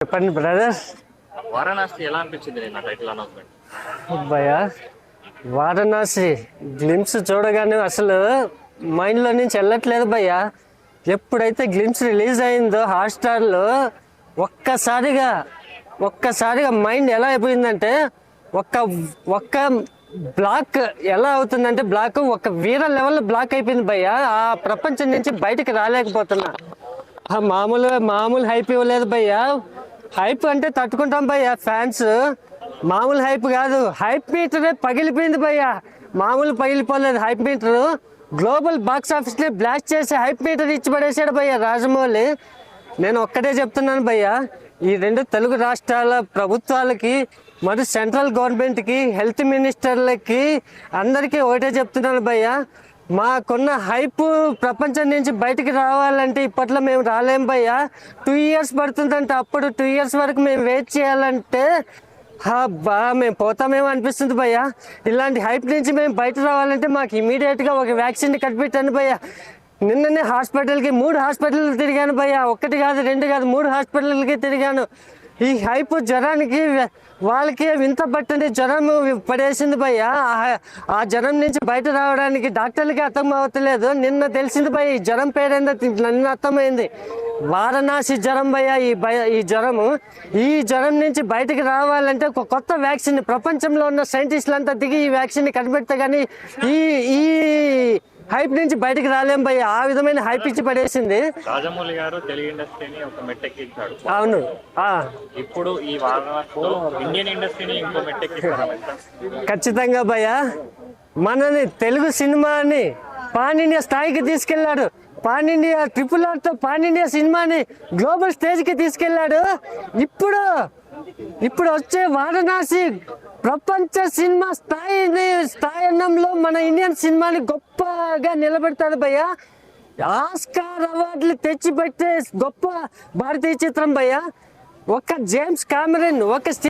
చెప్పండి బ్రదర్. వారణాసి ఎలా అనిపించింది నిన్న టైటిల్ అనౌన్స్మెంట్? భయ్యా, వారణాసి గ్లిమ్స్ చూడగానే అసలు మైండ్లో నుంచి వెళ్ళట్లేదు భయ్యా. ఎప్పుడైతే గ్లిమ్స్ రిలీజ్ అయిందో హాట్స్టార్లో ఒక్కసారిగా మైండ్ ఎలా అయిపోయిందంటే ఒక్క ఒక్క బ్లాక్ ఎలా అవుతుందంటే బ్లాక్ ఒక వీర లెవెల్లో బ్లాక్ అయిపోయింది భయ్యా. ఆ ప్రపంచం నుంచి బయటకు రాలేకపోతున్నా. మామూలు హైప్ ఇవ్వలేదు భయ్యా. హైప్ అంటే తట్టుకుంటాం భయ్యా. ఫ్యాన్స్ మామూలు హైప్ కాదు, హైప్ మీటరే పగిలిపోయింది భయ్యా. మామూలు పగిలిపోలేదు హైప్ మీటరు. గ్లోబల్ బాక్స్ ఆఫీస్ని బ్లాస్ట్ చేసి హైప్ మీటర్ ఇచ్చి పడేసాడు భయ్యా రాజమౌళి. నేను ఒక్కటే చెప్తున్నాను భయ్యా, ఈ రెండు తెలుగు రాష్ట్రాల ప్రభుత్వాలకి మరియు సెంట్రల్ గవర్నమెంట్కి హెల్త్ మినిస్టర్లకి అందరికీ ఒకటే చెప్తున్నాను భయ్యా, మాకున్న హైప్ ప్రపంచం నుంచి బయటికి రావాలంటే ఇప్పట్లో మేము రాలేం భయ్యా. 2 years పడుతుందంటే అప్పుడు 2 years వరకు మేము వెయిట్ చేయాలంటే మేము పోతామేమో అనిపిస్తుంది భయ్యా. ఇలాంటి హైప్ నుంచి మేము బయట రావాలంటే మాకు ఇమీడియట్గా ఒక వ్యాక్సిన్ కనిపెట్టాను భయ్యా. నిన్ననే హాస్పిటల్కి 3 హాస్పిటల్ తిరిగాను భయ్యా. 1 కాదు 2 కాదు 3 హాస్పిటల్కి తిరిగాను. ఈ హైప్ జ్వరానికి వాళ్ళకి వింత పట్టని జ్వరం పడేసింది భయ్యా. ఆ జ్వరం నుంచి బయట రావడానికి డాక్టర్లకి అర్థం అవ్వట్లేదు. నిన్న తెలిసింది భయ్య, ఈ జ్వరం పేరేందో నిన్న అర్థమైంది. వారణాసి జ్వరం భయ్యా. ఈ జ్వరం నుంచి బయటకు రావాలంటే ఒక కొత్త వ్యాక్సిన్, ప్రపంచంలో ఉన్న సైంటిస్టులు అంతా దిగి ఈ వ్యాక్సిన్ కనిపెడితే కానీ ఈ హైప్ నుంచి బయటకు రాలేం భయ్య. ఆ విధమైన హైప్ ఇచ్చి పడేసింది. రాజమౌళి గారు తెలుగు ఇండస్ట్రీని ఒక మెట్టెక్కించాడు. అవును. ఇప్పుడు ఈ వారణాసిలో ఇండియన్ ఇండస్ట్రీని ఇంకో మెట్టెక్కిస్తారా? ఖచ్చితంగా భయ్య. మనని తెలుగు సినిమాని పాన్ ఇండియా స్థాయికి తీసుకెళ్లాడు. పాన్ ఇండియా RRRతో పాన్ ఇండియా సినిమాని గ్లోబల్ స్టేజ్కి తీసుకెళ్లాడు. ఇప్పుడు వచ్చే వారణాసి ప్రపంచ సినిమా స్థాయిలో మన ఇండియన్ సినిమాని గొప్పగా నిలబెడతాడు భయ్యా. ఆస్కార్ అవార్డులు తెచ్చిపెట్టే గొప్ప భారతీయ చిత్రం భయ్యా. ఒక జేమ్స్ కామెరన్, ఒక